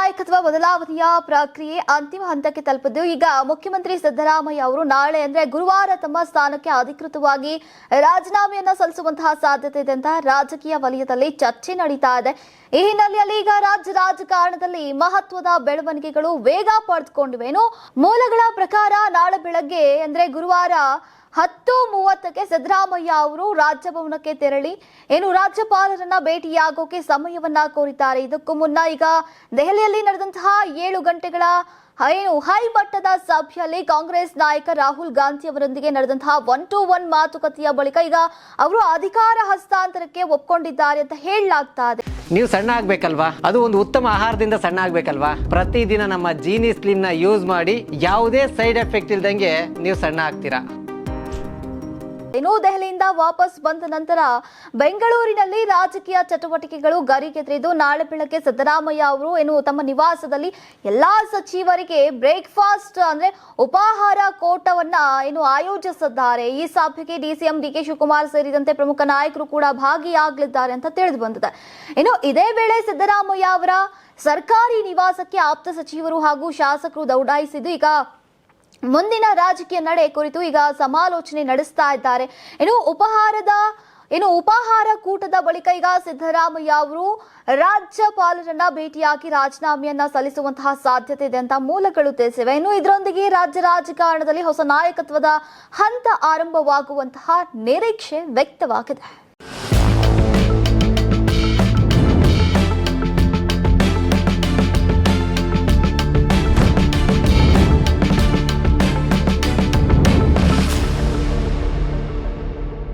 ನಾಯಕತ್ವ ಬದಲಾವಣೆಯ ಪ್ರಕ್ರಿಯೆ ಅಂತಿಮ ಹಂತಕ್ಕೆ ತಲುಪಿದ್ದು ಈಗ ಮುಖ್ಯಮಂತ್ರಿ ಸಿದ್ದರಾಮಯ್ಯ ಅವರು ನಾಳೆ ಅಂದ್ರೆ ಗುರುವಾರ ತಮ್ಮ ಸ್ಥಾನಕ್ಕೆ ಅಧಿಕೃತವಾಗಿ ರಾಜೀನಾಮೆಯನ್ನ ಸಲ್ಲಿಸುವಂತಹ ಸಾಧ್ಯತೆ ಇದೆ ಅಂತ ರಾಜಕೀಯ ವಲಯದಲ್ಲಿ ಚರ್ಚೆ ನಡೀತಾ ಇದೆ. ಈ ಹಿನ್ನೆಲೆಯಲ್ಲಿ ಈಗ ರಾಜ್ಯ ರಾಜಕಾರಣದಲ್ಲಿ ಮಹತ್ವದ ಬೆಳವಣಿಗೆಗಳು ವೇಗ ಪಡೆದುಕೊಂಡಿವೆ. ಮೂಲಗಳ ಪ್ರಕಾರ ನಾಳೆ ಬೆಳಗ್ಗೆ ಅಂದ್ರೆ ಗುರುವಾರ 10:30ಕ್ಕೆ ಸಿದ್ದರಾಮಯ್ಯ ಅವರು ರಾಜಭವನಕ್ಕೆ ತೆರಳಿ ರಾಜ್ಯಪಾಲರನ್ನ ಭೇಟಿಯಾಗೋಕೆ ಸಮಯವನ್ನ ಕೋರಿದ್ದಾರೆ. ಇದಕ್ಕೂ ಮುನ್ನ ಈಗ ದೆಹಲಿಯಲ್ಲಿ ನಡೆದಂತಹ 7 ಗಂಟೆಗಳ ಹೈ ಮಟ್ಟದ ಸಭೆಯಲ್ಲಿ ಕಾಂಗ್ರೆಸ್ ನಾಯಕ ರಾಹುಲ್ ಗಾಂಧಿ ಅವರೊಂದಿಗೆ ನಡೆದಂತಹ 1-to-1 ಮಾತುಕತೆಯ ಬಳಿಕ ಈಗ ಅವರು ಅಧಿಕಾರ ಹಸ್ತಾಂತರಕ್ಕೆ ಒಪ್ಪಿಕೊಂಡಿದ್ದಾರೆ ಅಂತ ಹೇಳಲಾಗ್ತಾ ಇದೆ. ನೀವು ಸಣ್ಣ ಆಗ್ಬೇಕಲ್ವಾ? ಅದು ಒಂದು ಉತ್ತಮ ಆಹಾರದಿಂದ ಸಣ್ಣ ಆಗ್ಬೇಕಲ್ವಾ? ಪ್ರತಿದಿನ ನಮ್ಮ ಜೀನಿ ಸ್ಲಿಮ್ ನ ಯೂಸ್ ಮಾಡಿ ಯಾವುದೇ ಸೈಡ್ ಎಫೆಕ್ಟ್ ಇಲ್ದಂಗೆ ನೀವು ಸಣ್ಣ ಆಗ್ತೀರಾ. ದೆಹಲಿಯಿಂದ ವಾಪಸ್ ಬಂದ ನಂತರ ಬೆಂಗಳೂರಿನಲ್ಲಿ ರಾಜಕೀಯ ಚಟುವಟಿಕೆಗಳು ಗರಿಗೆದರಿದ್ದು ನಾಳೆ ಬೆಳಗ್ಗೆ ಸಿದ್ದರಾಮಯ್ಯ ಅವರು ತಮ್ಮ ನಿವಾಸದಲ್ಲಿ ಎಲ್ಲಾ ಸಚಿವರಿಗೆ ಬ್ರೇಕ್ಫಾಸ್ಟ್ ಅಂದ್ರೆ ಉಪಾಹಾರ ಕೂಟವನ್ನ ಆಯೋಜಿಸಿದ್ದಾರೆ. ಈ ಸಭೆಗೆ ಡಿಸಿಎಂ ಡಿಕೆ ಶಿವಕುಮಾರ್ ಸೇರಿದಂತೆ ಪ್ರಮುಖ ನಾಯಕರು ಕೂಡ ಭಾಗಿಯಾಗಲಿದ್ದಾರೆ ಅಂತ ತಿಳಿದು ಬಂದಿದೆ. ಇದೇ ವೇಳೆ ಸಿದ್ದರಾಮಯ್ಯ ಅವರ ಸರ್ಕಾರಿ ನಿವಾಸಕ್ಕೆ ಆಪ್ತ ಸಚಿವರು ಹಾಗೂ ಶಾಸಕರು ದೌಡಾಯಿಸಿದ್ದು ಈಗ ಮುಂದಿನ ರಾಜಕೀಯ ನಡೆ ಕುರಿತು ಈಗ ಸಮಾಲೋಚನೆ ನಡೆಸ್ತಾ ಇದ್ದಾರೆ. ಉಪಾಹಾರ ಕೂಟದ ಬಳಿಕ ಈಗ ಸಿದ್ದರಾಮಯ್ಯ ಅವರು ರಾಜ್ಯಪಾಲರನ್ನ ಭೇಟಿಯಾಗಿ ರಾಜೀನಾಮೆಯನ್ನ ಸಲ್ಲಿಸುವಂತಹ ಸಾಧ್ಯತೆ ಇದೆ ಅಂತ ಮೂಲಗಳು ತಿಳಿಸಿವೆ. ಇದರೊಂದಿಗೆ ರಾಜ್ಯ ರಾಜಕಾರಣದಲ್ಲಿ ಹೊಸ ನಾಯಕತ್ವದ ಹಂತ ಆರಂಭವಾಗುವಂತಹ ನಿರೀಕ್ಷೆ ವ್ಯಕ್ತವಾಗಿದೆ.